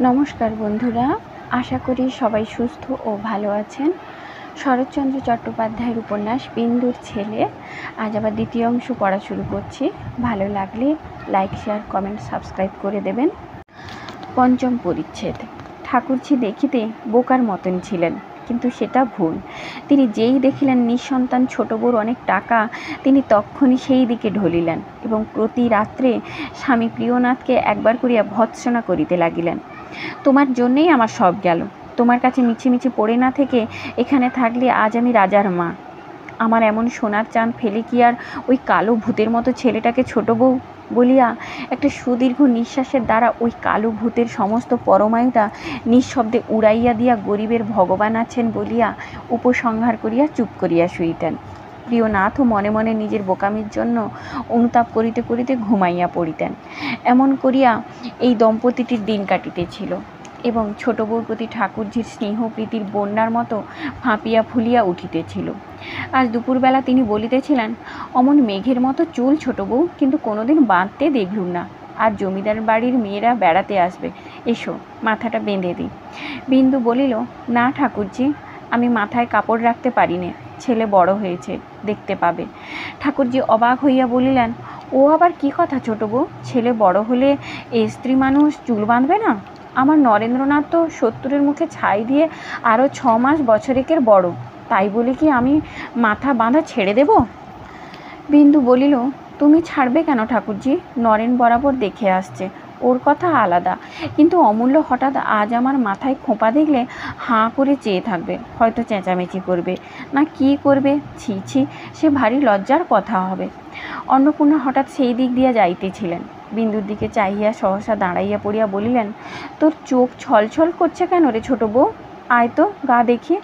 নমস্কার বন্ধুরা, আশা করি সবাই সুস্থ ও ভালো আছেন। শরৎচন্দ্র চট্টোপাধ্যায়ের উপন্যাস বিন্দুর ছেলে আজ আবার দ্বিতীয় অংশ পড়া শুরু করছি। ভালো লাগলে লাইক, শেয়ার, কমেন্ট, সাবস্ক্রাইব করে দেবেন। পঞ্চম পরিচ্ছেদ। ঠাকুরঝি দেখিতে বোকার মতন ছিলেন, কিন্তু সেটা ভুল। তিনি যেই দেখিলেন নিঃসন্তান ছোট বউর অনেক টাকা, তিনি তক্ষণি সেই দিকে ঢলিলেন এবং প্রতি রাত্রে স্বামী প্রিয়নাথকে একবার করিয়া ভৎসনা করিতে লাগিলেন। তোমার জন্যেই আমার সব গেল। তোমার কাছে মিছিমিছি পড়ে না থেকে এখানে থাকলে আজ আমি রাজার মা। আমার এমন সোনার চাঁদ ফেলে কি আর ওই কালো ভূতের মতো ছেলেটাকে ছোট বউ বলিয়া একটা সুদীর্ঘ নিঃশ্বাসের দ্বারা ওই কালো ভূতের সমস্ত পরমায়ুটা নিঃশব্দে উড়াইয়া দিয়া গরিবের ভগবান আছেন বলিয়া উপসংহার করিয়া চুপ করিয়া শুইতেন। প্রিয়নাথও মনে মনে নিজের বোকামির জন্য অনুতাপ করিতে করিতে ঘুমাইয়া পড়িতেন। এমন করিয়া এই দম্পতিটির দিন কাটিতেছিল এবং ছোট বউর প্রতি ঠাকুরঝির স্নেহ প্রীতির বন্যার মতো ফাঁপিয়া ফুলিয়া উঠিতেছিল। আজ দুপুরবেলা তিনি বলিতেছিলেন, অমন মেঘের মতো চুল ছোট বউ, কিন্তু কোনোদিন বাঁধতে দেখলুম না। আর জমিদার বাড়ির মেয়েরা বেড়াতে আসবে, এসো মাথাটা বেঁধে দিই। বিন্দু বলিল, না ঠাকুরঝি, আমি মাথায় কাপড় রাখতে পারি নে, ছেলে বড় হয়েছে, দেখতে পাবে। ঠাকুরঝি অবাক হইয়া বলিলেন, ও আবার কি কথা ছোট বউ? ছেলে বড় হলে স্ত্রী মানুষ চুল বাঁধবে না? আমার নরেন্দ্রনাথ তো 70-এর মুখে ছাই দিয়ে আরও 6 মাস বছরেকের বড়, তাই বলে কি আমি মাথা বাঁধা ছেড়ে দেব? বিন্দু বলিল, তুমি ছাড়বে কেন ঠাকুরঝি? নরেন বরাবর দেখে আসছে, ওর কথা আলাদা, কিন্তু অমূল্য হঠাৎ আজ আমার মাথায় খোঁপা দেখলে হাঁ করে চেয়ে থাকবে, হয়তো চেঁচামেচি করবে, না কি করবে, ছি ছি, সে ভারী লজ্জার কথা হবে। অন্নপূর্ণা হঠাৎ সেই দিক দিয়া যাইতেছিলেন। বিন্দুর দিকে চাহিয়া সহসা দাঁড়াইয়া পড়িয়া বলিলেন, তোর চোখ ছলছল করছে কেন রে ছোট বউ? আয় তো, গা দেখি।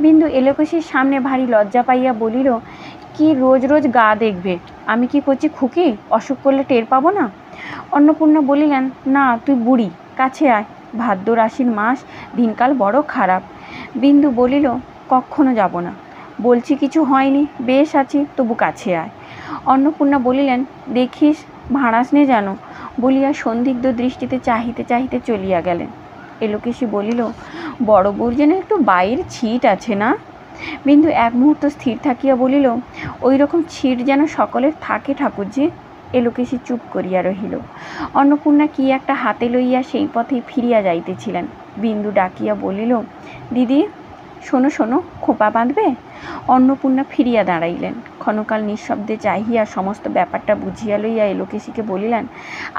বিন্দু এলোকেশির সামনে ভারী লজ্জা পাইয়া বলিল, কি রোজ রোজ গা দেখবে? আমি কি করছি খুকি? অসুখ করলে টের পাবো না? অন্নপূর্ণা বলিলেন, না তুই বুড়ি, কাছে আয়, ভাদ্র আশ্বিন মাস, দিনকাল বড় খারাপ। বিন্দু বলিল, কখনো যাব না, বলছি কিছু হয়নি, বেশ আছি, তবু কাছে আয়। অন্নপূর্ণা বলিলেন, দেখিস ভাঁড়াস নে যেন, বলিয়া সন্দিগ্ধ দৃষ্টিতে চাহিতে চাহিতে চলিয়া গেলেন। এলোকেশী বলিল, বড় বউর যেন একটু বাইরের ছিট আছে না? বিন্দু এক মুহূর্ত স্থির থাকিয়া বলিল, ওই রকম ছিট যেন সকলের থাকে ঠাকুরজি। এলোকেশী চুপ করিয়া রহিল। অন্নপূর্ণা কি একটা হাতে লইয়া সেই পথেই ফিরিয়া যাইতেছিলেন। বিন্দু ডাকিয়া বলিল, দিদি শোনো শোনো, খোঁপা বাঁধবে? অন্নপূর্ণা ফিরিয়া দাঁড়াইলেন। ক্ষণকাল নিঃশব্দে চাহিয়া সমস্ত ব্যাপারটা বুঝিয়া লইয়া এলোকেশীকে বলিলেন,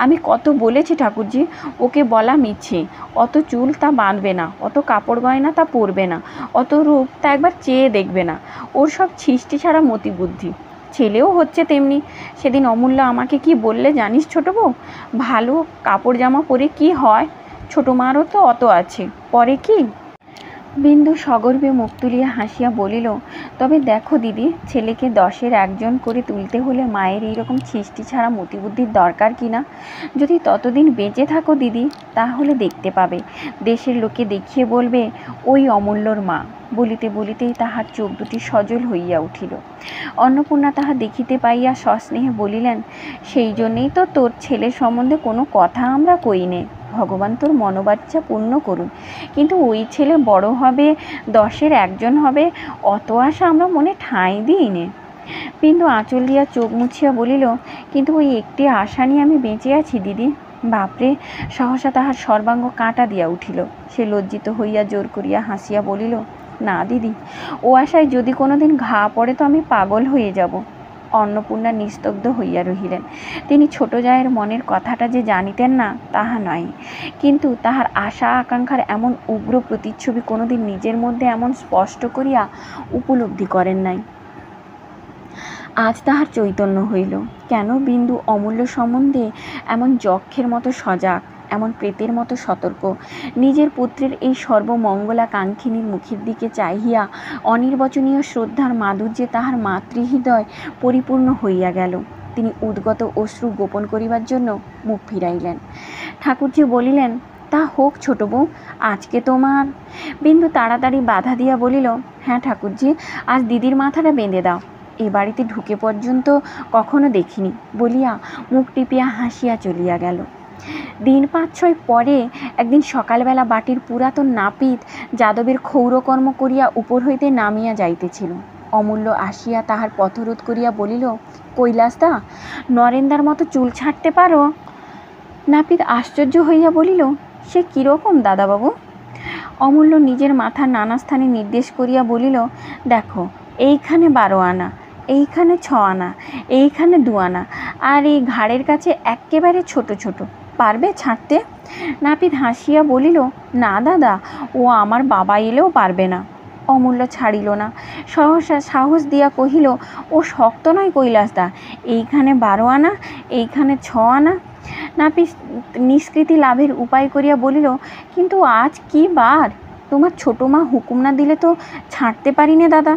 আমি কত বলেছি ঠাকুরজি, ওকে বলা মিছে, অত চুল তা বাঁধবে না, অত কাপড় গয়না তা পরবে না, অত রূপ তা একবার চেয়ে দেখবে না, ওর সব ছিষ্টি ছাড়া মতি বুদ্ধি। ছেলেও হচ্ছে তেমনি। সেদিন অমূল্য আমাকে কি বললে জানিস ছোট বউ? ভালো কাপড় জামা পরে কি হয়? ছোট মারও তো অত আছে, পরে কি? বিন্দু সগর্বে মুখ তুলিয়া হাসিয়া বলিল, তবে দেখো দিদি, ছেলেকে 10-এর একজন করে তুলতে হলে মায়ের এইরকম ছিষ্টি ছাড়া মতিবুদ্ধির দরকার কিনা? যদি ততদিন বেঁচে থাকো দিদি, তাহলে দেখতে পাবে, দেশের লোকে দেখিয়ে বলবে ওই অমূল্যর মা। বলিতে বলিতেই তাহার চোখ দুটি সজল হইয়া উঠিল। অন্নপূর্ণা তাহা দেখিতে পাইয়া সস্নেহে বলিলেন, সেই জন্যেই তো তোর ছেলের সম্বন্ধে কোনো কথা আমরা কই নে, ভগবান তোর মনোবাচ্ছা পূর্ণ করুন, কিন্তু ওই ছেলে বড় হবে, 10-এর একজন হবে, অত আশা আমরা মনে ঠাঁই দিই নে। বিন্দু আঁচল দিয়া চোখ মুছিয়া বলিল, কিন্তু ওই একটি আশা নিয়ে আমি বেঁচে আছি দিদি। বাপরে! সহসা তাহার সর্বাঙ্গ কাঁটা দিয়া উঠিল। সে লজ্জিত হইয়া জোর করিয়া হাসিয়া বলিল, না দিদি, ও আশায় যদি কোনোদিন ঘা পড়ে তো আমি পাগল হয়ে যাব। অন্নপূর্ণা নিস্তব্ধ হইয়া রহিলেন। তিনি ছোট জায়ের মনের কথাটা যে জানিতেন না তাহা নয়, কিন্তু তাহার আশা আকাঙ্ক্ষার এমন উগ্র প্রতিচ্ছবি কোনোদিন নিজের মধ্যে এমন স্পষ্ট করিয়া উপলব্ধি করেন নাই। আজ তাহার চৈতন্য হইল, কেন বিন্দু অমূল্য সম্বন্ধে এমন যক্ষের মতো সজাগ, এমন প্রেতের মতো সতর্ক। নিজের পুত্রের এই সর্বমঙ্গলাকাঙ্ক্ষিনীর মুখের দিকে চাহিয়া অনির্বচনীয় শ্রদ্ধার মাধুর্যে তাহার মাতৃহৃদয় পরিপূর্ণ হইয়া গেল। তিনি উদ্গত অশ্রু গোপন করিবার জন্য মুখ ফিরাইলেন। ঠাকুরজি বলিলেন, তা হোক ছোট বউ, আজকে তোমার? বিন্দু তাড়াতাড়ি বাধা দিয়া বলিল, হ্যাঁ ঠাকুরজি, আজ দিদির মাথাটা বেঁধে দাও, এ বাড়িতে ঢুকে পর্যন্ত কখনো দেখিনি, বলিয়া মুখ টিপিয়া হাসিয়া চলিয়া গেল। দিন ৫-৬ পরে একদিন সকালবেলা বাটির পুরাতন নাপিত যাদবের ক্ষৌরকর্ম করিয়া উপর হইতে নামিয়া যাইতেছিল। অমূল্য আসিয়া তাহার পথরোধ করিয়া বলিল, কৈলাসদা, নরেন্দার মতো চুল ছাঁটতে পারো? নাপিত আশ্চর্য হইয়া বলিল, সে কীরকম দাদাবাবু? অমূল্য নিজের মাথার নানা স্থানে নির্দেশ করিয়া বলিল, দেখো, এইখানে ১২ আনা, এইখানে ৬ আনা, এইখানে ২ আনা, আর এই ঘাড়ের কাছে একেবারে ছোট ছোট। পারবে ছাঁটতে? নাপিত হাসিয়া বলিল, না দাদা, ও আমার বাবা এলেও পারবে না। অমূল্য ছাড়িল না, সহসা সাহস দিয়া কহিল, ও শক্ত নয় কৈলাসদা, এইখানে ১২ আনা, এইখানে ৬ আনা। নাপিত নিষ্কৃতি লাভের উপায় করিয়া বলিল, কিন্তু আজ কি বার? তোমার ছোটো মা হুকুম না দিলে তো ছাঁটতে পারি না দাদা।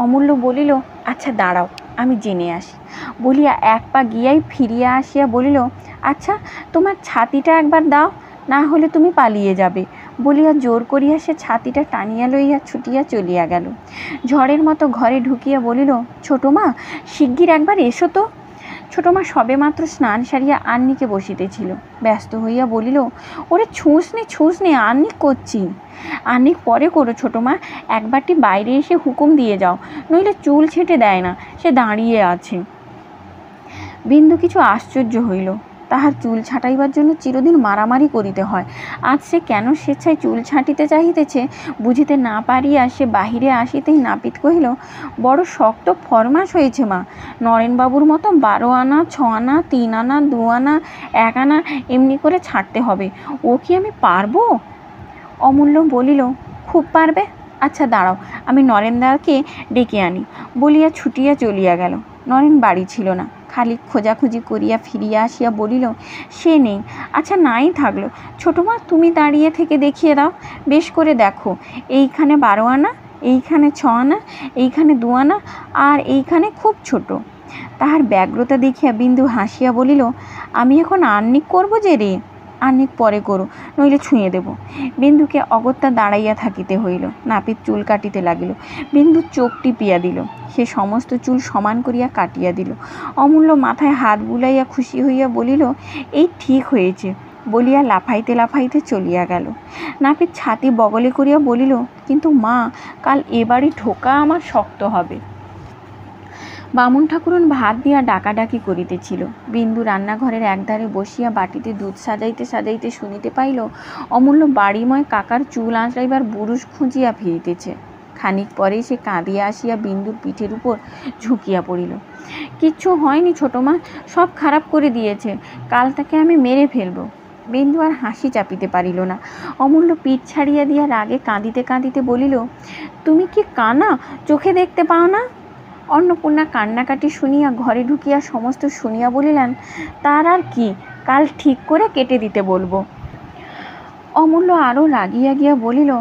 অমূল্য বলিল, আচ্ছা দাঁড়াও, আমি জেনে আসি। বলিয়া এক পা গিয়াই ফিরিয়া আসিয়া বলিল, আচ্ছা, তোমার ছাতিটা একবার দাও, না হলে তুমি পালিয়ে যাবে। বলিয়া জোর করিয়া সে ছাতিটা টানিয়া লইয়া ছুটিয়া চলিয়া গেল। ঝড়ের মতো ঘরে ঢুকিয়া বলিল, ছোটো মা, শিগগির একবার এসো তো। ছোটো মা সবে মাত্র স্নান সারিয়া আন্নিকে বসিতেছিল। ব্যস্ত হইয়া বলিল, ওরে ছুঁস নে, আন্নিক করছি। আন্নিক পরে করো ছোটো মা, একবারটি বাইরে এসে হুকুম দিয়ে যাও, নইলে চুল ছেঁটে দেয় না, সে দাঁড়িয়ে আছে। বিন্দু কিছু আশ্চর্য হইল। তাহার চুল ছাঁটাইবার জন্য চিরদিন মারামারি করিতে হয়, আজ সে কেন স্বেচ্ছায় চুল ছাঁটিতে চাহিতেছে বুঝিতে না পারিয়া সে বাহিরে আসিতেই নাপিত কহিল, বড় শক্ত ফরমাস হয়েছে মা, নরেনবাবুর মতো ১২ আনা, ৬ আনা, ৩ আনা, ২ আনা, ১ আনা এমনি করে ছাঁটতে হবে। ও কি আমি পারবো? অমূল্য বলিল, খুব পারবে? আচ্ছা দাঁড়াও, আমি নরেনদাকে ডেকে আনি। বলিয়া ছুটিয়া চলিয়া গেল। নরেন বাড়ি ছিল না। খালি খোঁজাখুঁজি করিয়া ফিরিয়া আসিয়া বলিল, সে নেই। আচ্ছা নাই থাকলো, ছোটো মা তুমি দাঁড়িয়ে থেকে দেখিয়ে দাও, বেশ করে দেখো, এইখানে ১২ আনা, এইখানে ৬ আনা, এইখানে ২ আনা, আর এইখানে খুব ছোট। তাহার ব্যগ্রতা দেখিয়া বিন্দু হাসিয়া বলিল, আমি এখন আন্নিক করবো যে রে? আন্নিক পরে করো, নইলে ছুঁয়ে দেব। বিন্দুকে অগত্যা দাঁড়াইয়া থাকিতে হইল। নাপিত চুল কাটিতে লাগিল। বিন্দু চোখ টিপিয়া দিল। সে সমস্ত চুল সমান করিয়া কাটিয়া দিল। অমূল্য মাথায় হাত বুলাইয়া খুশি হইয়া বলিল, এই ঠিক হয়েছে, বলিয়া লাফাইতে লাফাইতে চলিয়া গেল। নাপিত ছাতি বগলে করিয়া বলিল, কিন্তু মা, কাল এ বাড়ি ঢোকা আমার শক্ত হবে। বামুন ঠাকুরন ভাত দিয়া ডাকাডাকি করিতেছিল। বিন্দু রান্নাঘরের একধারে বসিয়া বাটিতে দুধ সাজাইতে সাজাইতে শুনিতে পাইল, অমূল্য বাড়িময় কাকার চুল আঁচড়াইবার বুরুষ খুঁজিয়া ফিরিতেছে। খানিক পরেই সে কাঁদিয়া আসিয়া বিন্দুর পিঠের উপর ঝুঁকিয়া পড়িল। কিচ্ছু হয়নি ছোটো মা, সব খারাপ করে দিয়েছে, কাল তাকে আমি মেরে ফেলবো। বিন্দু আর হাসি চাপিতে পারিল না। অমূল্য পিঠ ছাড়িয়া দিয়া রাগে কাঁদিতে কাঁদিতে বলিল, তুমি কি কানা, চোখে দেখতে পাও না? অন্নপূর্ণা কান্নাকাটি শুনিয়া ঘরে ঢুকিয়া সমস্ত শুনিয়া বলিলেন, তার আর কি, কাল ঠিক করে কেটে দিতে বলবো। অমূল্য আরও রাগিয়া গিয়া বলিল,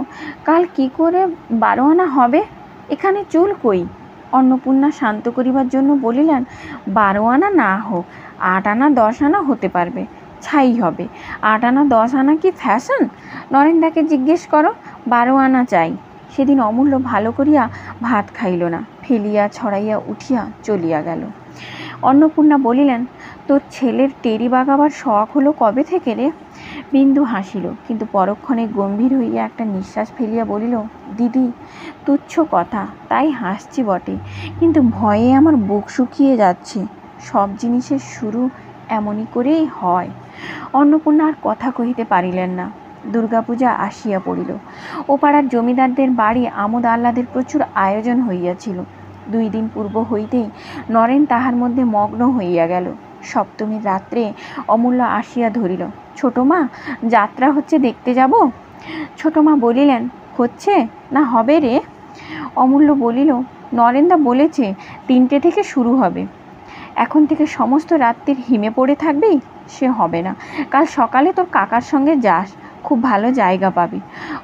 কাল কি করে ১২ আনা হবে? এখানে চুল কই? অন্নপূর্ণা শান্ত করিবার জন্য বলিলেন, ১২ আনা না হোক, ৮ আনা ১০ আনা হতে পারবে, ছাই হবে। ৮ আনা ১০ আনা কি ফ্যাশন? নরেনদাকে জিজ্ঞেস করো, ১২ আনা চাই। সেদিন অমূল্য ভালো করিয়া ভাত খাইল না, ফেলিয়া ছড়াইয়া উঠিয়া চলিয়া গেল। অন্নপূর্ণা বলিলেন, তোর ছেলের টেরি বাগাবার শখ হলো কবে থেকে রে? বিন্দু হাসিল, কিন্তু পরক্ষণে গম্ভীর হইয়া একটা নিঃশ্বাস ফেলিয়া বলিল, দিদি, তুচ্ছ কথা, তাই হাসছি বটে, কিন্তু ভয়ে আমার বুক শুকিয়ে যাচ্ছে। সব জিনিসের শুরু এমনই করেই হয়। অন্নপূর্ণা আর কথা কহিতে পারিলেন না। দুর্গাপূজা আসিয়া পড়িল। ও পাড়ার জমিদারদের বাড়ি আমোদ আহ্লাদের প্রচুর আয়োজন হইয়াছিল। 2 দিন পূর্ব হইতেই নরেন তাহার মধ্যে মগ্ন হইয়া গেল। সপ্তমীর রাত্রে অমূল্য আসিয়া ধরিল, ছোটো মা, যাত্রা হচ্ছে, দেখতে যাব? ছোটো মা বলিলেন, হচ্ছে না হবে রে? অমূল্য বলিল, নরেনদা বলেছে 3টে থেকে শুরু হবে। এখন থেকে সমস্ত রাত্রির হিমে পড়ে থাকবি? সে হবে না, কাল সকালে তোর কাকার সঙ্গে যাস, খুব ভালো জায়গা পাবি।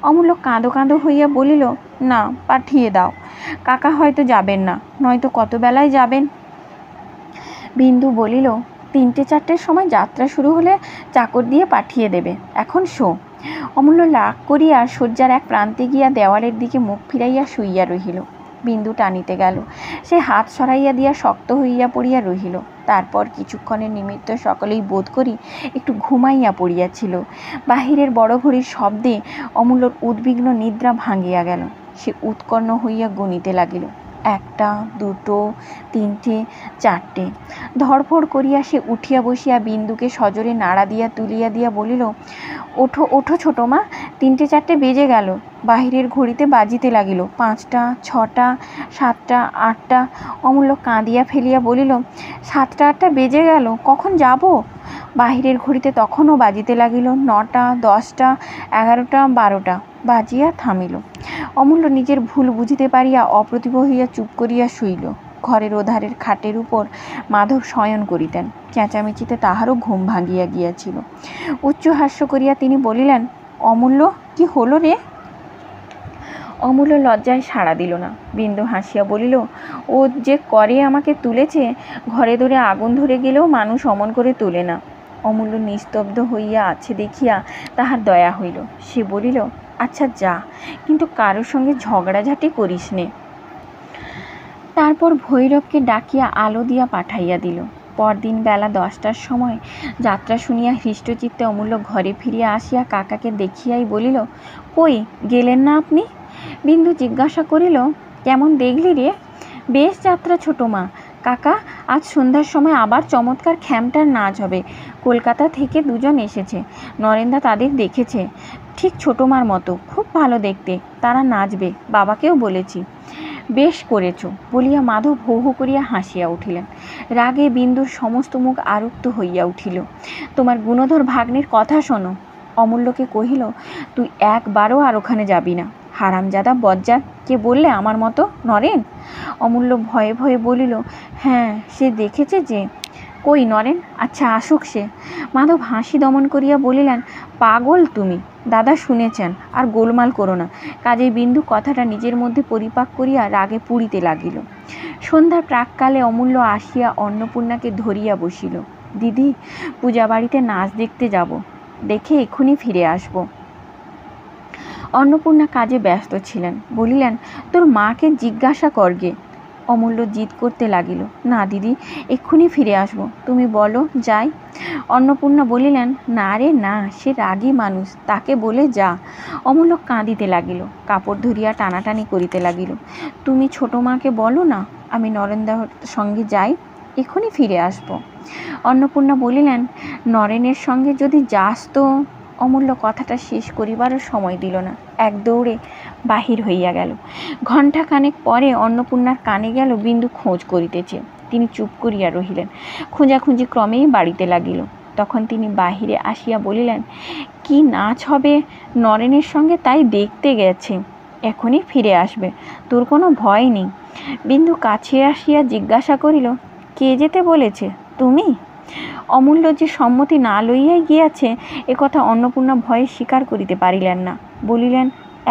অমূল্য কাঁদো কাঁদো হইয়া বলিল, না, পাঠিয়ে দাও, কাকা হয়তো যাবেন না, নয়তো কত বেলায় যাবেন। বিন্দু বলিল, 3টে-4টের সময় যাত্রা শুরু হলে চাকর দিয়ে পাঠিয়ে দেবে, এখন শো। অমূল্য রাগ করিয়া শয্যার এক প্রান্তে গিয়া দেওয়ালের দিকে মুখ ফিরাইয়া শুইয়া রহিল। বিন্দু টানিতে গেল, সে হাত সরাইয়া দিয়া শক্ত হইয়া পড়িয়া রহিল। তারপর কিছুক্ষণের নিমিত্ত সকলেই বোধ করি একটু ঘুমাইয়া পড়িয়াছিল। বাহিরের বড় ঘড়ির শব্দে অমূল্যর উদ্বিগ্ন নিদ্রা ভাঙিয়া গেল। সে উৎকণ্ঠ হইয়া গণিতে লাগিল, 1টা 2টো 3টে 4টে। ধড়ফড় করিয়া সে উঠিয়া বসিয়া বিন্দুকে সজোরে নাড়া দিয়া তুলিয়া দিয়া বলিল, ওঠো ওঠো ছোট মা, 3টে 4টে বেজে গেল। বাহিরের ঘড়িতে বাজিতে লাগিল 5টা 6টা 7টা 8টা। অমূল্য কাঁদিয়া ফেলিয়া বলিল, 7টা 8টা বেজে গেল, কখন যাব? বাহিরের ঘড়িতে তখনও বাজিতে লাগিল 9টা 10টা 11টা 12টা। বাজিয়া থামিল। অমূল্য নিজের ভুল বুঝিতে পারিয়া অপ্রতিভ হইয়া চুপ করিয়া শুইল। ঘরের ওধারের খাটের উপর মাধব শয়ন করিতেন। চেঁচামেচিতে তাহারও ঘুম ভাঙিয়া গিয়াছিল। উচ্চ হাস্য করিয়া তিনি বলিলেন, অমূল্য, কি হলো রে? অমূল্য লজ্জায় সাড়া দিল না। বিন্দু হাসিয়া বলিল, ও যে করে আমাকে তুলেছে, ঘরে ধরে আগুন ধরে গেলেও মানুষ অমন করে তোলে না। অমূল্য নিস্তব্ধ হইয়া আছে দেখিয়া তাহার দয়া হইল। সে বলিল, আচ্ছা যা, কিন্তু কারোর সঙ্গে ঝগড়াঝাটি করিস নে। তারপর ভৈরবকে ডাকিয়া আলো দিয়া পাঠাইয়া দিল। পরদিন বেলা 10টার সময় যাত্রা শুনিয়া হৃষ্টচিত্তে অমূল্য ঘরে ফিরিয়া আসিয়া কাকাকে দেখিয়াই বলিল, কই গেলেন না আপনি? বিন্দু জিজ্ঞাসা করিল, কেমন দেখলি রে? বেশ যাত্রা ছোট মা। কাকা, আজ সন্ধ্যার সময় আবার চমৎকার খ্যামটার নাচ হবে। কলকাতা থেকে 2জন এসেছে। নরেন্দা তাদের দেখেছে, ঠিক ছোট মার মতো, খুব ভালো দেখতে। তারা নাচবে, বাবাকেও বলেছি। বেশ করেছ বলিয়া মাধব হো হো করিয়া হাসিয়া উঠিলেন। রাগে বিন্দুর সমস্ত মুখ আরক্ত হইয়া উঠিল। তোমার গুণধর ভাগ্নের কথা শোনো। অমূল্যকে কহিল, তুই একবারও আর ওখানে যাবি না। হারামজাদা বজ্জাত, কে বললে আমার মতো? নরেন। অমূল্য ভয়ে ভয়ে বলিল, হ্যাঁ, সে দেখেছে যে। কই নরেন? আচ্ছা আসুক সে। মাধব হাসি দমন করিয়া বলিলেন, পাগল তুমি, দাদা শুনেছেন, আর গোলমাল করো না। কাজেই বিন্দু কথাটা নিজের মধ্যে পরিপাক করিয়া রাগে পুড়িতে লাগিল। সন্ধ্যার প্রাককালে অমূল্য আসিয়া অন্নপূর্ণাকে ধরিয়া বসিল। দিদি, পূজা বাড়িতে নাচ দেখতে যাব, দেখে এক্ষুনি ফিরে আসব। অন্নপূর্ণা কাজে ব্যস্ত ছিলেন। বলিলেন, তোর মাকে জিজ্ঞাসা করগে। অমূল্য জিদ করতে লাগিল, না দিদি, এক্ষুনি ফিরে আসব, তুমি বলো যাই। অন্নপূর্ণা বলিলেন, না রে না, সে রাগী মানুষ, তাকে বলে যা। অমূল্য কাঁদিতে লাগিল, কাপড় ধরিয়া টানাটানি করিতে লাগিল। তুমি ছোট মাকে বলো না, আমি নরেন্দার সঙ্গে যাই, এক্ষুনি ফিরে আসব। অন্নপূর্ণা বলিলেন, নরেনের সঙ্গে যদি যাস তো। অমূল্য কথাটা শেষ করিবারও সময় দিল না, এক দৌড়ে বাহির হইয়া গেল। ঘণ্টাখানেক পরে অন্নপূর্ণার কানে গেল বিন্দু খোঁজ করিতেছে। তিনি চুপ করিয়া রহিলেন। খোঁজাখুঁজি ক্রমেই বাড়িতে লাগিল। তখন তিনি বাহিরে আসিয়া বলিলেন, কি নাচ হবে নরেনের সঙ্গে, তাই দেখতে গেছে, এখনই ফিরে আসবে, তোর কোনো ভয় নেই। বিন্দু কাছে আসিয়া জিজ্ঞাসা করিল, কে যেতে বলেছে? তুমি? অমূল্য যে সম্মতি না লইয়াই গিয়াছে, একথা অন্নপূর্ণা ভয়ে স্বীকার করিতে পারিলেন না। বলিলেন,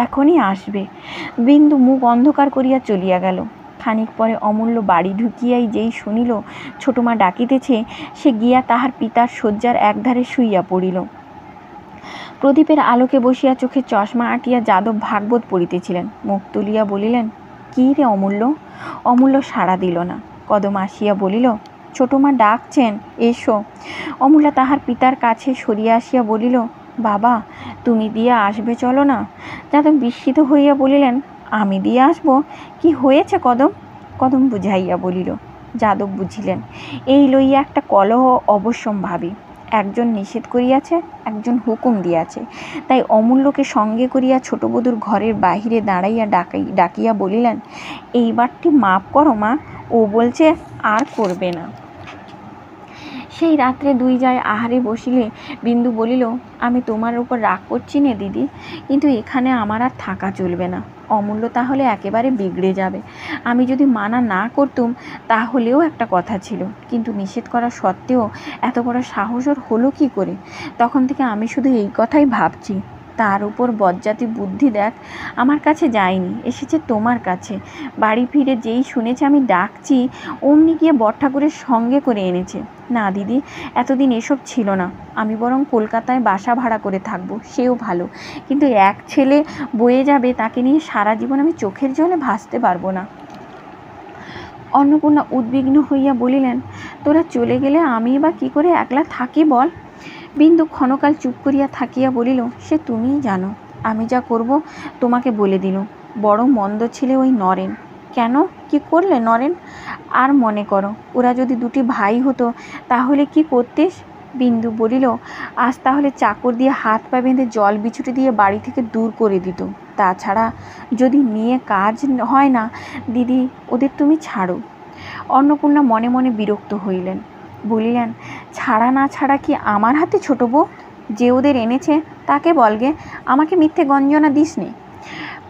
এখনই আসবে। বিন্দু মুখ অন্ধকার করিয়া চলিয়া গেল। খানিক পরে অমূল্য বাড়ি ঢুকিয়াই যেই শুনিল ছোট মা ডাকিতেছে, সে গিয়া তাহার পিতার শয্যার একধারে শুইয়া পড়িল। প্রদীপের আলোকে বসিয়া চোখে চশমা আটিয়া যাদব ভাগবত পড়িতেছিলেন। মুখ তুলিয়া বলিলেন, কি রে অমূল্য? অমূল্য সাড়া দিল না। কদম আসিয়া বলিল, ছোট মা ডাকছেন, এসো। অমূল্য তাহার পিতার কাছে সরিয়া আসিয়া বলিল, বাবা, তুমি দিয়ে আসবে, চলো না। যাদব বিস্মিত হইয়া বলিলেন, আমি দিয়ে আসব? কি হয়েছে কদম? কদম বুঝাইয়া বলিল। যাদব বুঝিলেন, এই লইয়া একটা কলহ অবশ্যম্ভাবী। একজন নিষেধ করিয়াছে, একজন হুকুম দিয়াছে। তাই অমূল্যকে সঙ্গে করিয়া ছোটবধূর ঘরের বাহিরে দাঁড়াইয়া ডাকিয়া বলিলেন, এইবারটি মাপ করো মা, ও বলছে আর করবে না। সেই রাত্রে দুই যায় আহারে বসিলে বিন্দু বলিল, আমি তোমার উপর রাগ করছি নে দিদি, কিন্তু এখানে আমার আর থাকা চলবে না। অমূল্য তাহলে একেবারে বিগড়ে যাবে। আমি যদি মানা না করতুম তাহলেও একটা কথা ছিল, কিন্তু নিষেধ করা সত্ত্বেও এত বড় সাহস ওর হলো কী করে? তখন থেকে আমি শুধু এই কথাই ভাবছি। তার উপর বজ্জাতি বুদ্ধি দেখ, আমার কাছে যায়নি, এসেছে তোমার কাছে। বাড়ি ফিরে যেই শুনেছে আমি ডাকছি, অমনি গিয়ে বড়ঠাকুরের সঙ্গে করে এনেছে। না দিদি, এতদিন এসব ছিল না। আমি বরং কলকাতায় বাসা ভাড়া করে থাকবো, সেও ভালো। কিন্তু এক ছেলে বয়ে যাবে, তাকে নিয়ে সারা জীবন আমি চোখের জলে ভাসতে পারবো না। অন্নপূর্ণা উদ্বিগ্ন হইয়া বলিলেন, তোরা চলে গেলে আমি বা কি করে একলা থাকি বল। বিন্দু ক্ষণকাল চুপ করিয়া থাকিয়া বলিল, সে তুমিই জানো, আমি যা করব তোমাকে বলে দিল। বড় মন্দ ছেলে ওই নরেন। কেন, কি করলে নরেন? আর মনে করো, ওরা যদি দুটি ভাই হতো তাহলে কি করতিস? বিন্দু বলিল, আজ তাহলে চাকর দিয়ে হাত পা বেঁধে জল বিছুটি দিয়ে বাড়ি থেকে দূর করে দিত। তাছাড়া যদি নিয়ে কাজ হয় না দিদি, ওদের তুমি ছাড়ো। অন্নপূর্ণা মনে মনে বিরক্ত হইলেন, বলিলেন, ছাড়া না ছাড়া কি আমার হাতে ছোট বউ? যে ওদের এনেছে তাকে বলগে, আমাকে মিথ্যে গঞ্জনা দিস নে।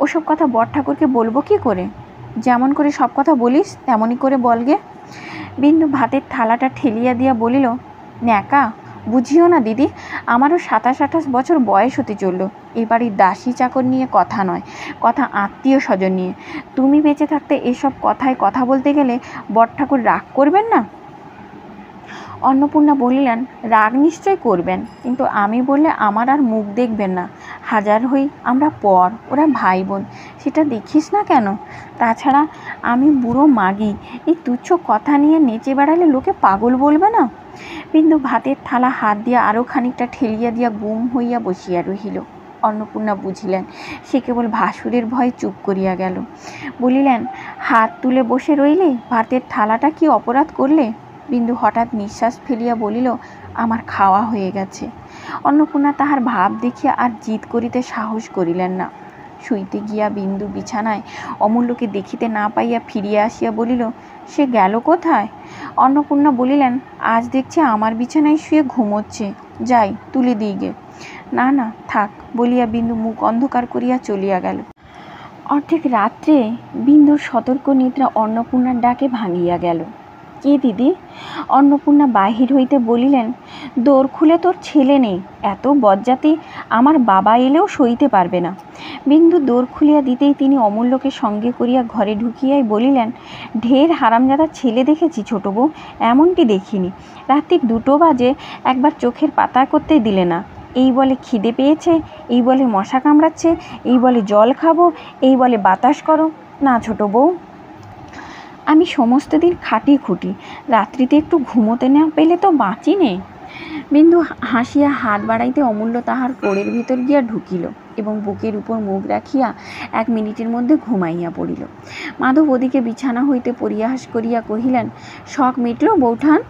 ওসব কথা বড় ঠাকুরকে বলবো কি করে? যেমন করে সব কথা বলিস তেমনই করে বলগে। বিন্দু ভাতের থালাটা ঠেলিয়া দিয়া বলিল, ন্যাকা বুঝিও না দিদি, আমারও 27-28 বছর বয়স হতে চলল। এই বাড়ির দাসী চাকর নিয়ে কথা নয়, কথা আত্মীয় স্বজন নিয়ে। তুমি বেঁচে থাকতে এসব কথায় কথা বলতে গেলে বড় ঠাকুর রাগ করবেন না? অন্নপূর্ণা বলিলেন, রাগ নিশ্চয় করবেন, কিন্তু আমি বললে আমার আর মুখ দেখবেন না। হাজার হই আমরা পর, ওরা ভাই বোন, সেটা দেখিস না কেন? তাছাড়া আমি বুড়ো মাগি, এই তুচ্ছ কথা নিয়ে নেচে বেড়ালে লোকে পাগল বলবে না? বিন্দু ভাতের থালা হাত দিয়া আরও খানিকটা ঠেলিয়া দিয়া গুম হইয়া বসিয়া রহিল। অন্নপূর্ণা বুঝিলেন সে কেবল ভাসুরের ভয়ে চুপ করিয়া গেল। বলিলেন, হাত তুলে বসে রইলে, ভাতের থালাটা কি অপরাধ করলে? বিন্দু হঠাৎ নিঃশ্বাস ফেলিয়া বলিল, আমার খাওয়া হয়ে গেছে। অন্নপূর্ণা তাহার ভাব দেখিয়া আর জিদ করিতে সাহস করিলেন না। শুইতে গিয়া বিন্দু বিছানায় অমূল্যকে দেখিতে না পাইয়া ফিরিয়া আসিয়া বলিল, সে গেল কোথায়? অন্নপূর্ণা বলিলেন, আজ দেখছি আমার বিছানায় শুয়ে ঘুমোচ্ছে, যাই তুলে দিই গে। না না থাক বলিয়া বিন্দু মুখ অন্ধকার করিয়া চলিয়া গেল। অর্ধেক রাত্রে বিন্দুর সতর্ক নিদ্রা অন্নপূর্ণার ডাকে ভাঙিয়া গেল। কে দিদি? অন্নপূর্ণা বাহির হইতে বলিলেন, দোর খুলে তোর ছেলে নেই, এত বজ্জাতি আমার বাবা এলেও সইতে পারবে না। বিন্দু দোর খুলিয়া দিতেই তিনি অমূল্যকে সঙ্গে করিয়া ঘরে ঢুকিয়াই বলিলেন, ঢের হারামজাদা ছেলে দেখেছি ছোট বউ, এমনটি দেখিনি। রাত্রি 2টো বাজে, একবার চোখের পাতা করতে দিলে না। এই বলে খিদে পেয়েছে, এই বলে মশা কামড়াচ্ছে, এই বলে জল খাবো, এই বলে বাতাস করো। না ছোট বউ, আমি সমস্ত দিন খাটি খুঁটি, রাত্রিতে একটু ঘুমোতে না পেলে তো বাঁচি নে। বিন্দু হাসিয়া হাত বাড়াইতে অমূল্য তাহার কোড়ের ভিতর গিয়া ঢুকিল এবং বুকের উপর মুখ রাখিয়া 1 মিনিটের মধ্যে ঘুমাইয়া পড়িল। মাধব ওদিকে বিছানা হইতে পরিহাস করিয়া কহিলেন, শখ মিটল বৌঠান?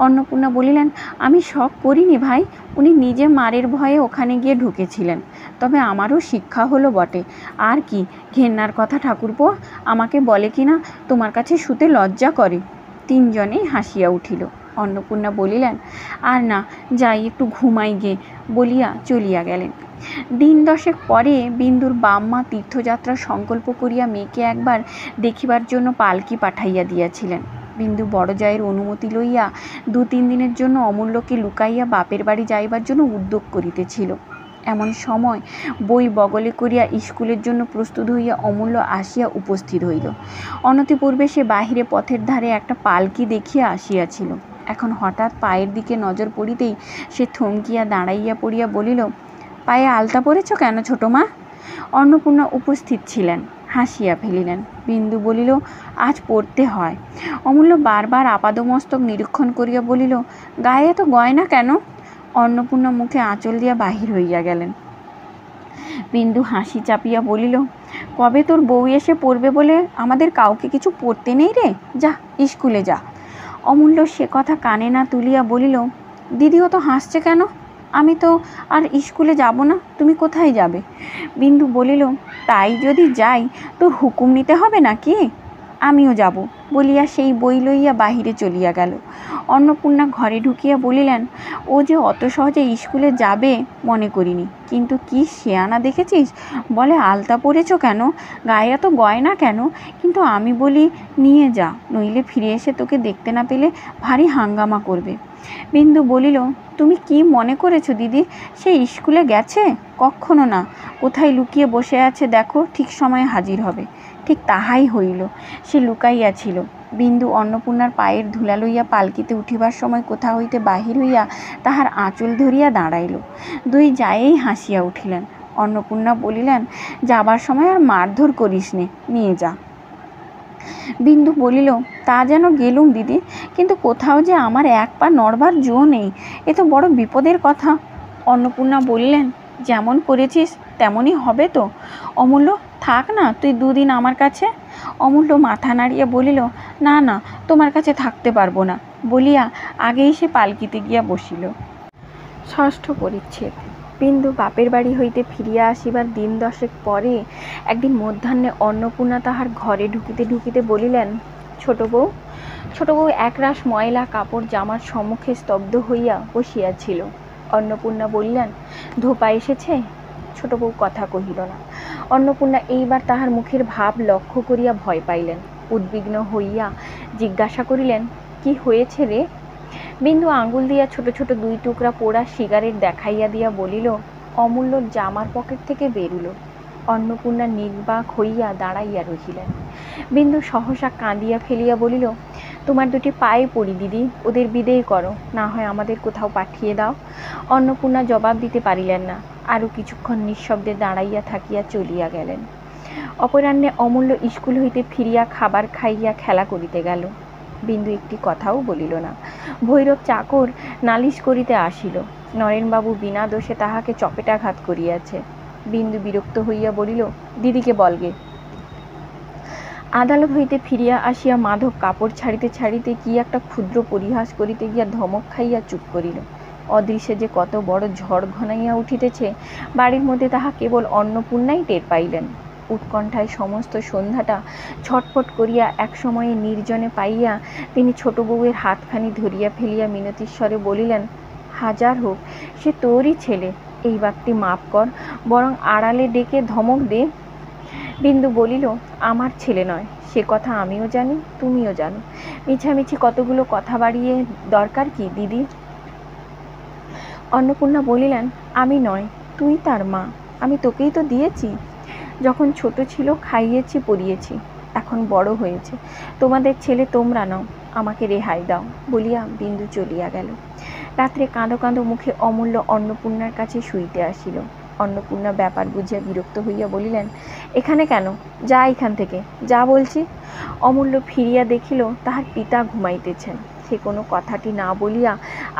অন্নপূর্ণা বলিলেন, আমি শখ করিনি ভাই, উনি নিজে মারের ভয়ে ওখানে গিয়ে ঢুকেছিলেন, তবে আমারও শিক্ষা হলো বটে। আর কি ঘেন্নার কথা ঠাকুরপো, আমাকে বলে কিনা তোমার কাছে শুতে লজ্জা করে। 3 জনেই হাসিয়া উঠিল। অন্নপূর্ণা বলিলেন, আর না, যাই একটু ঘুমাই গে বলিয়া চলিয়া গেলেন। দিন 10 পরে বিন্দুর বাম্মা তীর্থযাত্রার সংকল্প করিয়া মেয়েকে একবার দেখিবার জন্য পালকি পাঠাইয়া দিয়াছিলেন। বিন্দু বড় জায়ের অনুমতি লইয়া 2-3 দিনের জন্য অমূল্যকে লুকাইয়া বাপের বাড়ি যাইবার জন্য উদ্যোগ করিতেছিল। এমন সময় বই বগলে করিয়া স্কুলের জন্য প্রস্তুত হইয়া অমূল্য আসিয়া উপস্থিত হইল। অনতিপূর্বে সে বাহিরে পথের ধারে একটা পালকি দেখিয়া আসিয়াছিল। এখন হঠাৎ পায়ের দিকে নজর পড়িতেই সে থমকিয়া দাঁড়াইয়া পড়িয়া বলিল, পায়ে আলতা পরেছ কেন ছোট মা? অন্নপূর্ণা উপস্থিত ছিলেন, হাসিয়া ফেলিলেন। বিন্দু বলিল, আজ পড়তে হয়। অমূল্য বারবার আপাদমস্তক নিরীক্ষণ করিয়া বলিল, গায়ে এত গয়না কেন? অন্নপূর্ণা মুখে আঁচল দিয়া বাহির হইয়া গেলেন। বিন্দু হাসি চাপিয়া বলিল, কবে তোর বউ এসে পড়বে বলে আমাদের কাউকে কিছু পড়তে নেই রে, যা স্কুলে যা। অমূল্য সে কথা কানে না তুলিয়া বলিল, দিদিও তো হাসছে কেন? আমি তো আর স্কুলে যাব না, তুমি কোথায় যাবে? বিন্দু বলিল, তাই যদি যাই তোর হুকুম নিতে হবে নাকি? আমিও যাব বলিয়া সেই বই লইয়া বাহিরে চলিয়া গেল। অন্নপূর্ণা ঘরে ঢুকিয়া বলিলেন, ও যে অত সহজে স্কুলে যাবে মনে করিনি, কিন্তু কি শেয়ানা দেখেছিস, বলে আলতা পরেছ কেন, গায়ে এত গয়না কেন? কিন্তু আমি বলি নিয়ে যা, নইলে ফিরে এসে তোকে দেখতে না পেলে ভারী হাঙ্গামা করবে। বিন্দু বলিল, তুমি কি মনে করেছো দিদি, সে স্কুলে গেছে? কখনো না, কোথায় লুকিয়ে বসে আছে দেখো, ঠিক সময়ে হাজির হবে। ঠিক তাহাই হইল, সে লুকাইয়াছিল। বিন্দু অন্নপূর্ণার পায়ের ধুলা লইয়া পালকিতে উঠিবার সময় কোথা হইতে বাহির হইয়া তাহার আঁচল ধরিয়া দাঁড়াইল। 2 জায়েই হাসিয়া উঠিলেন। অন্নপূর্ণা বলিলেন, যাবার সময় আর মারধর করিস নে, নিয়ে যা। বিন্দু বলিল, তা যেন গেলুম দিদি, কিন্তু কোথাও যে আমার এক পা নড়বার জো নেই, এ তো বড় বিপদের কথা। অন্নপূর্ণা বললেন, যেমন করেছিস তেমনই হবে তো। অমূল্য, থাক না তুই দুদিন আমার কাছে। অমূল্য মাথা নাড়িয়ে বলিল, না না, তোমার কাছে থাকতে পারবো না, বলিয়া আগেই সে পালকিতে গিয়া বসিল। ষষ্ঠ পরিচ্ছেদ। বিন্দু বাপের বাড়ি হইতে ফিরিয়া আসিবার দিন 10 পরে একদিন মধ্যাহ্নে অন্নপূর্ণা তাহার ঘরে ঢুকিতে ঢুকিতে বলিলেন, ছোট বউ। ছোট বউ একরাশ ময়লা কাপড় জামার সম্মুখে স্তব্ধ হইয়া বসিয়াছিল। অন্নপূর্ণা বললেন, ধোপা এসেছে? ছোট বউ কথা কহিল না। অন্নপূর্ণা এইবার তাহার মুখের ভাব লক্ষ্য করিয়া ভয় পাইলেন। উদ্বিগ্ন হইয়া জিজ্ঞাসা করিলেন, কি হয়েছে রে? বিন্দু আঙ্গুল দিয়া ছোট ছোট 2 টুকরা পোড়া সিগারেট দেখাইয়া দিয়া বলিল, অমূল্যর জামার পকেট থেকে বেরুলো। অন্নপূর্ণা নির্বাক হইয়া দাঁড়াইয়া রহিলেন। বিন্দু সহসা কাঁদিয়া ফেলিয়া বলিল, তোমার 2টি পায়ে পড়ি দিদি, ওদের বিদেয় করো, না হয় আমাদের কোথাও পাঠিয়ে দাও। অন্নপূর্ণা জবাব দিতে পারিলেন না, আরও কিছুক্ষণ নিঃশব্দে দাঁড়াইয়া থাকিয়া চলিয়া গেলেন। অপরাহ্নে অমূল্য স্কুল হইতে ফিরিয়া খাবার খাইয়া খেলা করিতে গেল। বিন্দু একটি কথাও বলিল না। ভৈরব চাকর নালিশ করিতে আসিল, নরেনবাবু বিনা দোষে তাহাকে চপেটাঘাত করিয়াছে। বিন্দু বিরক্ত হইয়া বলিল, দিদিকে বলগে। আদালত হইতে ফিরিয়া আসিয়া মাধব কাপড় ছাড়িতে ছাড়িতে কি একটা ক্ষুদ্র পরিহাস করিতে গিয়া ধমক খাইয়া চুপ করিল। অদৃশ্যে যে কত বড় ঝড় ঘনাইয়া উঠিতেছে বাড়ির মধ্যে তাহা কেবল অন্নপূর্ণাই টের পাইলেন। উৎকণ্ঠায় সমস্ত সন্ধ্যাটা ছটফট করিয়া এক সময়ে নির্জনে পাইয়া তিনি ছোট বউয়ের হাতখানি ধরিয়া ফেলিয়া মিনতিস্বরে বলিলেন, হাজার হোক সে তোরই ছেলে, এই বাক্যটি মাপ কর, বরং আড়ালে ডেকে ধমক দে। বিন্দু বলিল, আমার ছেলে নয়, সে কথা আমিও জানি, তুমিও জানো। মিছামিছি কতগুলো কথা বাড়িয়ে দরকার কি দিদি? অন্নপূর্ণা বলিলেন, আমি নয়, তুই তার মা, আমি তোকেই তো দিয়েছি। যখন ছোট ছিল খাইয়েছি পরিয়েছি, এখন বড় হয়েছে, তোমাদের ছেলে তোমরা নাও, আমাকে রেহাই দাও, বলিয়া বিন্দু চলিয়া গেল। রাত্রে কাঁদো কাঁদো মুখে অমূল্য অন্নপূর্ণার কাছে শুইতে আসিল। অন্নপূর্ণা ব্যাপার বুঝিয়া বিরক্ত হইয়া বলিলেন, এখানে কেন? যা এখান থেকে, যা বলছি। অমূল্য ফিরিয়া দেখিল তাহার পিতা ঘুমাইতেছেন। সে কোনো কথাটি না বলিয়া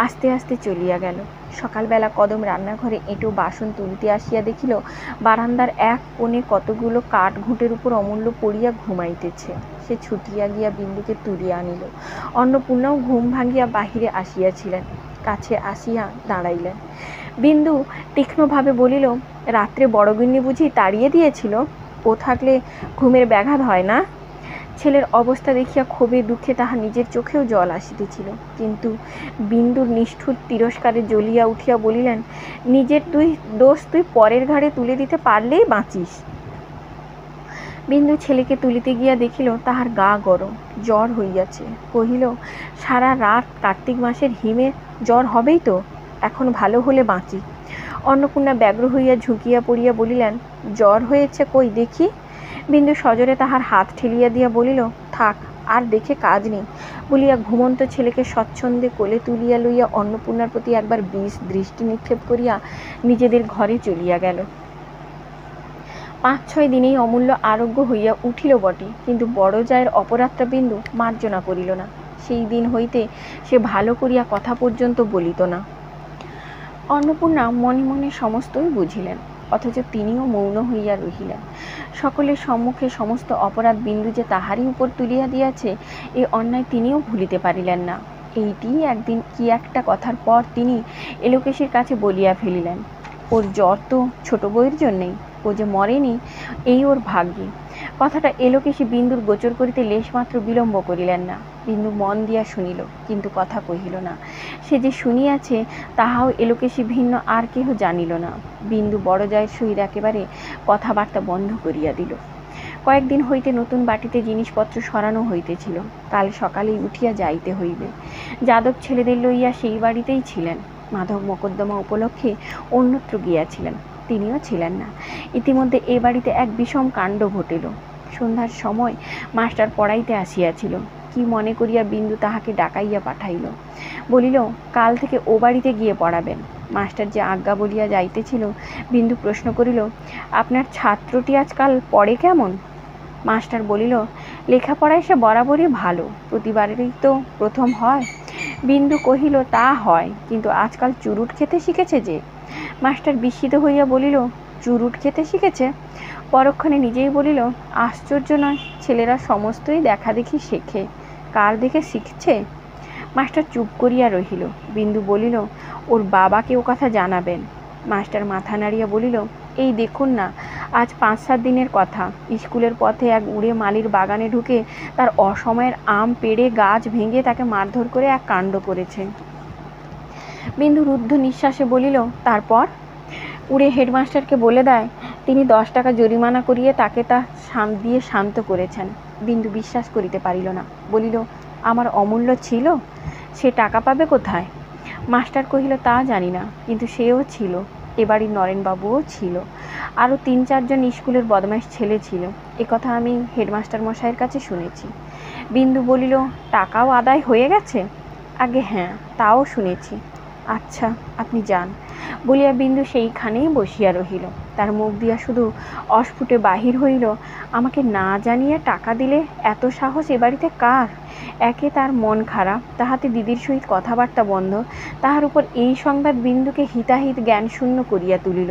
আস্তে আস্তে চলিয়া গেল। সকালবেলা কদম রান্নাঘরে এঁটো বাসন তুলিতে আসিয়া দেখিল বারান্দার এক কোণে কতগুলো কাঠ ঘুঁটের উপর অমূল্য পড়িয়া ঘুমাইতেছে। সে ছুটিয়া গিয়া বিন্দুকে তুলিয়া আনিল। অন্নপূর্ণাও ঘুম ভাঙিয়া বাহিরে আসিয়াছিলেন, কাছে আসিয়া দাঁড়াইলেন। বিন্দু তীক্ষ্ণভাবে বলিল, রাত্রে বড়গিন্নি বুঝি তাড়িয়ে দিয়েছিল? ও থাকলে ঘুমের ব্যাঘাত হয় না? ছেলের অবস্থা দেখিয়া ক্ষোভে দুঃখে তাহার নিজের চোখেও জল আসিতেছিল, কিন্তু বিন্দুর নিষ্ঠুর তিরস্কারে জ্বলিয়া উঠিয়া বলিলেন, নিজের দোষ তুই পরের ঘাড়ে তুলে দিতে পারলেই বাঁচিস। বিন্দু ছেলেকে তুলিতে গিয়া দেখিল তাহার গা গরম, জ্বর হইয়াছে। কহিল, সারা রাত কার্তিক মাসের হিমে জ্বর হবেই তো, এখন ভালো হলে বাঁচি। অন্নপূর্ণা ব্যগ্র হইয়া ঝুঁকিয়া পড়িয়া বলিলেন, জ্বর হয়েছে কই দেখি। বিন্দু সজোরে তাহার হাত ঠেলিয়া দিয়া বলিল, থাক, আর দেখে কাজ নেই, বলিয়া ঘুমন্ত ছেলেকে স্বচ্ছন্দে কোলে তুলিয়া লইয়া অন্নপূর্ণার প্রতি একবার বিষ দৃষ্টি নিক্ষেপ করিয়া নিজেদের ঘরে চলিয়া গেল। 5-6 দিনেই অমূল্য আরোগ্য হইয়া উঠিল বটে, কিন্তু বড় জায়ের অপরাধটা বিন্দু মার্জনা করিল না। সেই দিন হইতে সে ভালো করিয়া কথা পর্যন্ত বলিত না। অন্নপূর্ণা মনে মনে সমস্তই বুঝিলেন, অথচ তিনিও মৌন হইয়া রহিলেন। সকলের সম্মুখে সমস্ত অপরাধ বিন্দু যে তাহারই উপর তুলিয়া দিয়াছে, এই অন্যায় তিনিও ভুলিতে পারিলেন না। এইটি একদিন কি একটা কথার পর তিনি এলোকেশীর কাছে বলিয়া ফেলিলেন, ওর জ্বর তো ছোট বউয়ের জন্যেই, ও যে মরেনি এই ওর ভাগ্যে। কথাটা এলোকেশী বিন্দুর গোচর করিতে লেশমাত্র বিলম্ব করিলেন না। বিন্দু মন দিয়া শুনিল, কিন্তু কথা কহিল না। সে যে শুনিয়াছে তাহাও এলোকেশী ভিন্ন আর কেহ জানিল না। বিন্দু বড় জায়ের সহিত একেবারে কথাবার্তা বন্ধ করিয়া দিল। কয়েকদিন হইতে নতুন বাটিতে জিনিসপত্র সরানো হইতেছিল। কাল সকালেই উঠিয়া যাইতে হইবে। যাদব ছেলেদের লইয়া সেই বাড়িতেই ছিলেন। মাধব মোকদ্দমা উপলক্ষে অন্যত্র গিয়াছিলেন, তিনিও ছিলেন না। ইতিমধ্যে এ বাড়িতে এক বিষম কাণ্ড ঘটিল। সন্ধ্যার সময় মাস্টার পড়াইতে আসিয়াছিল। কি মনে করিয়া বিন্দু তাহাকে ডাকাইয়া পাঠাইল। বলিল, কাল থেকে ও বাড়িতে গিয়ে পড়াবেন। মাস্টার যে আজ্ঞা বলিয়া যাইতেছিল, বিন্দু প্রশ্ন করিল, আপনার ছাত্রটি আজকাল পড়ে কেমন? মাস্টার বলিল, লেখাপড়ায় সে বরাবরই ভালো, প্রতিবারেরই তো প্রথম হয়। বিন্দু কহিল, তা হয়, কিন্তু আজকাল চুরুট খেতে শিখেছে যে। মাস্টার বিস্মিত হইয়া বলিল, চুরুট খেতে শিখেছে? পরক্ষণে নিজেই বলিল, আশ্চর্য নয়, ছেলেরা সমস্তই দেখা দেখি শেখে, কার দেখে শিখছে? মাস্টার চুপ করিয়া রহিল। বিন্দু বলিল, ওর বাবাকে ও কথা জানাবেন। মাস্টার মাথা নাড়িয়া বলিল, এই দেখুন না, আজ 5-7 দিনের কথা, স্কুলের পথে এক উড়ে মালির বাগানে ঢুকে তার অসময়ের আম পেড়ে গাছ ভেঙে তাকে মারধর করে এক কাণ্ড করেছে। বিন্দু রুদ্ধ নিঃশ্বাসে বলিল, তারপর? উড়ে হেডমাস্টারকে বলে দেয় তিনি 10 টাকা জরিমানা করিয়ে তাকে তা দিয়ে শান্ত করেছেন। বিন্দু বিশ্বাস করিতে পারিল না, বলিল, আমার অমূল্য ছিল, সে টাকা পাবে কোথায়? মাস্টার কহিল, তা জানি না, কিন্তু সেও ছিল, এবাড়ির নরেনবাবুও ছিল, আরও 3-4 জন স্কুলের বদমাইশ ছেলে ছিল, একথা আমি হেডমাস্টার মশাইয়ের কাছে শুনেছি। বিন্দু বলিল, টাকাও আদায় হয়ে গেছে? আগে হ্যাঁ, তাও শুনেছি। আচ্ছা, আপনি যান, বলিয়া বিন্দু সেইখানেই বসিয়া রহিল। তার মুখ দিয়া শুধু অস্ফুটে বাহির হইল, আমাকে না জানিয়ে টাকা দিলে এত সাহস এ বাড়িতে কার? একে তার মন খারাপ, তাহাতে দিদির সহিত কথাবার্তা বন্ধ, তাহার উপর এই সংবাদ বিন্দুকে হিতাহিত জ্ঞানশূন্য করিয়া তুলিল।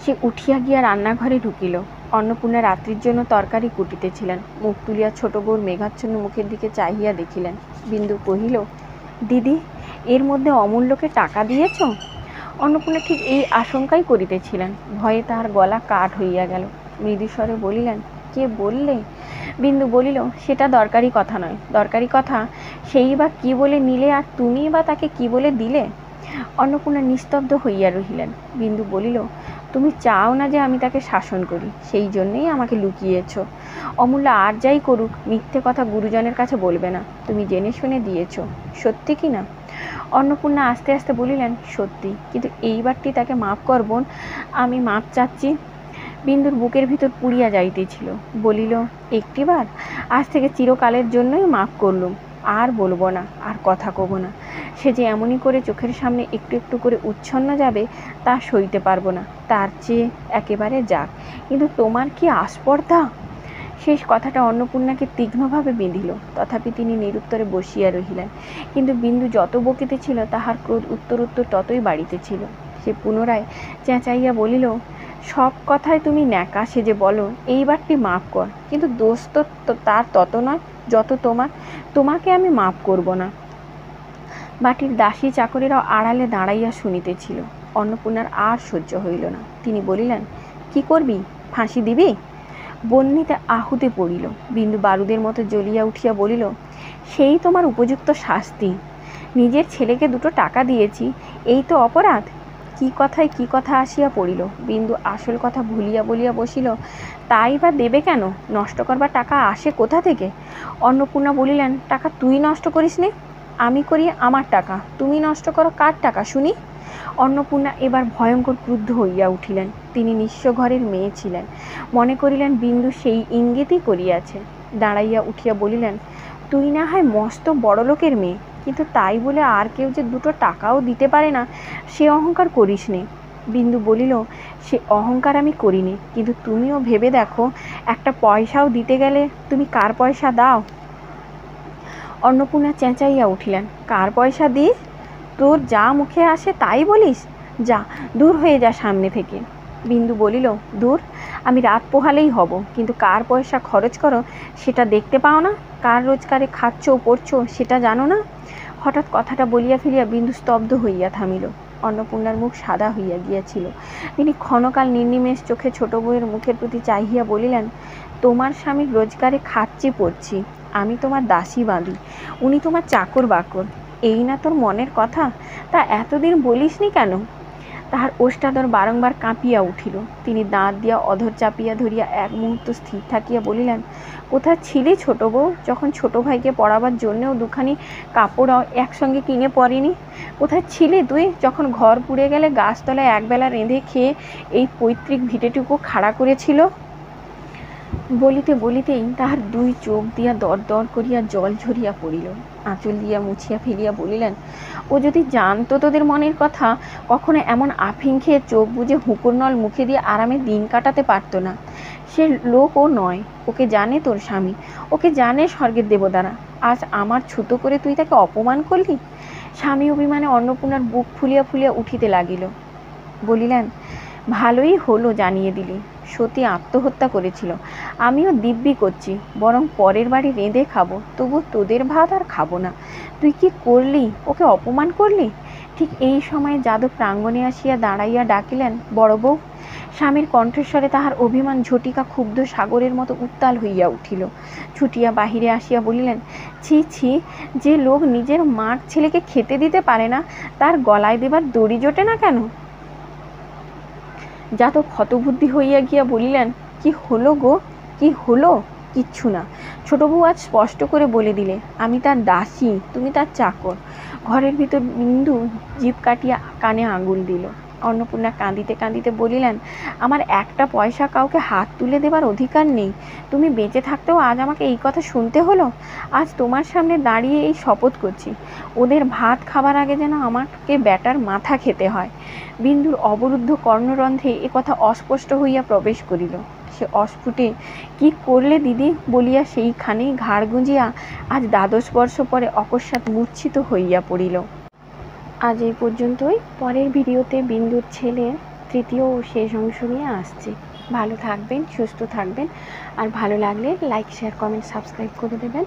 সে উঠিয়া গিয়া রান্নাঘরে ঢুকিল। অন্নপূর্ণা রাত্রির জন্য তরকারি কুটিতেছিলেন। মুখ তুলিয়া ছোট বউর মেঘাচ্ছন্ন মুখের দিকে চাহিয়া দেখিলেন। বিন্দু কহিল, দিদি, এর মধ্যে অমূল্যকে টাকা দিয়েছ? অন্নপূর্ণা ঠিক এই আশঙ্কাই করিতেছিলেন। ভয়ে তাহার গলা কাঠ হইয়া গেল। মৃদুস্বরে বলিলেন, কে বললে? বিন্দু বলিল, সেটা দরকারি কথা নয়, দরকারি কথা সেই বা কি বলে নিলে, আর তুমি বা তাকে কি বলে দিলে? অন্নপূর্ণা নিস্তব্ধ হইয়া রহিলেন। বিন্দু বলিল, তুমি চাও না যে আমি তাকে শাসন করি, সেই জন্যেই আমাকে লুকিয়েছ। অমূল্য আর যাই করুক, মিথ্যে কথা গুরুজনের কাছে বলবে না, তুমি জেনে শুনে দিয়েছ, সত্যি কি না? অন্নপূর্ণা আস্তে আস্তে বলিলেন, সত্যি, কিন্তু এইবারটি তাকে মাফ কর বোন, আমি মাপ চাচ্ছি। বিন্দুর বুকের ভিতর পুড়িয়া যাইতেছিল। বলিল, একটিবার, আজ থেকে চিরকালের জন্যই মাফ করলুম, আর বলবো না, আর কথা কব না। সে যে এমনই করে চোখের সামনে একটু একটু করে উচ্ছন্ন যাবে, তা সইতে পারবো না, তার চেয়ে একেবারে যাক। কিন্তু তোমার কি আস্পর্ধা? শেষ কথাটা অন্নপূর্ণাকে তীক্ষ্ণভাবে বিঁধিল। তথাপি তিনি নিরুত্তরে বসিয়া রহিলেন। কিন্তু বিন্দু যত বকিতেছিল, তাহার ক্রোধ উত্তরোত্তর ততই বাড়িতেছিল। সে পুনরায় চেঁচাইয়া বলিল, সব কথায় তুমি ন্যাকা সেজে বলো এইবারটি মাফ কর, কিন্তু দোষ তো তার তত নয় যত তোমার, তোমাকে আমি মাফ করব না। বাটির দাসী চাকরেরাও আড়ালে দাঁড়াইয়া শুনিতেছিল। অন্নপূর্ণার আর সহ্য হইল না। তিনি বলিলেন, কি করবি, ফাঁসি দিবি? বন্যিতে আহুতি পড়িল। বিন্দু বারুদের মতো জ্বলিয়া উঠিয়া বলিল, সেই তোমার উপযুক্ত শাস্তি। নিজের ছেলেকে 2 টাকা দিয়েছি, এই তো অপরাধ? কি কথায় কি কথা আসিয়া পড়িল। বিন্দু আসল কথা ভুলিয়া বলিয়া বসিল, তাই বা দেবে কেন? নষ্ট করবার টাকা আসে কোথা থেকে? অন্নপূর্ণা বলিলেন, টাকা তুই নষ্ট করিস নে, আমি করি আমার টাকা, তুমি নষ্ট করো কার টাকা শুনি? অন্নপূর্ণা এবার ভয়ঙ্কর ক্রুদ্ধ হইয়া উঠিলেন। তিনি নিঃস্ব ঘরের মেয়ে ছিলেন, মনে করিলেন বিন্দু সেই ইঙ্গিতই করিয়াছে। দাঁড়াইয়া উঠিয়া বলিলেন, তুই না হয় মস্ত বড়লোকের মেয়ে, কিন্তু তাই বলে আর কেউ যে 2 টাকাও দিতে পারে না, সে অহংকার করিস নে। বিন্দু বলিল, সে অহংকার আমি করিনি, কিন্তু তুমিও ভেবে দেখো, একটা পয়সাও দিতে গেলে তুমি কার পয়সা দাও? অন্নপূর্ণা চেঁচাইয়া উঠিলেন, কার পয়সা দিস? তোর যা মুখে আসে তাই বলিস, যা, দূর হয়ে যা সামনে থেকে। বিন্দু বলিল, দূর, আমি রাত পোহালেই হব, কিন্তু কার পয়সা খরচ করো সেটা দেখতে পাও না? কার রোজগারে খাচ্ছ পড়ছো সেটা জানো না? হঠাৎ কথাটা বলিয়া ফেলিয়া বিন্দু স্তব্ধ হইয়া থামিল। অন্নপূর্ণার মুখ সাদা হইয়া গিয়াছিল। তিনি ক্ষণকাল নির্নিমেষ চোখে ছোট বউয়ের মুখের প্রতি চাহিয়া বলিলেন, তোমার স্বামীর রোজগারে খাচ্ছি পড়ছি, আমি তোমার দাসী বাঁধি, উনি তোমার চাকর বাকর, এই না তোর মনের কথা? তা এতদিন বলিসনি কেন? তাহার ওষ্ঠাধর বারংবার কাঁপিয়া উঠিল। তিনি দাঁত দিয়া অধর চাপিয়া ধরিয়া এক মুহূর্ত স্থির থাকিয়া বলিলেন, কোথায় ছিলি ছোট বউ, যখন ছোট ভাইকে পড়াবার জন্যেও 2খানি কাপড় একসঙ্গে কিনে পরিনি? কোথায় ছিলি তুই, যখন ঘর পুড়ে গেলে গাছতলায় একবেলা রেঁধে খেয়ে এই পৈতৃক ভিটেটুকু খাড়া করেছিল? বলিতে বলিতেই তাহার 2 চোখ দিয়া দর দর করিয়া জল ঝরিয়া পড়িল। আঁচল দিয়া মুছিয়া ফেলিয়া বলিলেন, ও যদি জানতো তোদের মনের কথা, কখনো এমন আফিং খেয়ে চোখ বুজে হুঁকোর নল মুখে দিয়ে আরামে দিন কাটাতে পারত না। সে লোকও নয়, ওকে জানে তোর স্বামী, ওকে জানে স্বর্গের দেবতারা। আজ আমার ছুতো করে তুই তাকে অপমান করলি। স্বামী অভিমানে অন্নপূর্ণার বুক ফুলিয়া ফুলিয়া উঠিতে লাগিল। বলিলেন, ভালোই হলো জানিয়ে দিলি, সতী আত্মহত্যা করেছিল, আমিও দিব্যি করছি, বরং পরের বাড়ি রেঁধে খাবো, তবু তোদের ভাত আর খাবো না। তুই কি করলি, ওকে অপমান করলি। ঠিক এই সময় যাদব প্রাঙ্গণে আসিয়া দাঁড়াইয়া ডাকিলেন, বড় বউ। স্বামীর কণ্ঠস্বরে তাহার অভিমান ঝটিকা ক্ষুব্ধ সাগরের মতো উত্তাল হইয়া উঠিল। ছুটিয়া বাহিরে আসিয়া বলিলেন, ছি ছি, যে লোক নিজের মার ছেলেকে খেতে দিতে পারে না, তার গলায় দেবার দড়ি জোটে না কেন। যাদব হতবুদ্ধি হইয়া গিয়া বলিলেন, কি হলো গো, কি হলো। কিচ্ছু না, ছোট বউ আজ স্পষ্ট করে বলে দিলে, আমি তার দাসী, তুমি তার চাকর। ঘরের ভিতর বিন্দু জিভ কাটিয়া কানে আঙুল দিল। অন্নপূর্ণা কাঁদিতে কাঁদিতে বলিলেন, আমার একটা পয়সা কাউকে হাত তুলে দেবার অধিকার নেই। তুমি বেঁচে থাকতেও আজ আমাকে এই কথা শুনতে হলো। আজ তোমার সামনে দাঁড়িয়ে এই শপথ করছি, ওদের ভাত খাবার আগে যেন আমাকে ব্যাটার মাথা খেতে হয়। বিন্দুর অবরুদ্ধ কর্ণরন্ধ্রে এ কথা অস্পষ্ট হইয়া প্রবেশ করিল। সে অস্ফুটে, কি করলে দিদি বলিয়া সেইখানেই ঘাড় গুঁজিয়া আজ 12 বর্ষ পরে অকস্মাৎ মূর্ছিত হইয়া পড়িল। আজ এই পর্যন্তই। পরের ভিডিওতে বিন্দুর ছেলে তৃতীয় ও শেষ অংশ নিয়ে আসছি। ভালো থাকবেন, সুস্থ থাকবেন, আর ভালো লাগলে লাইক, শেয়ার, কমেন্ট, সাবস্ক্রাইব করে দেবেন।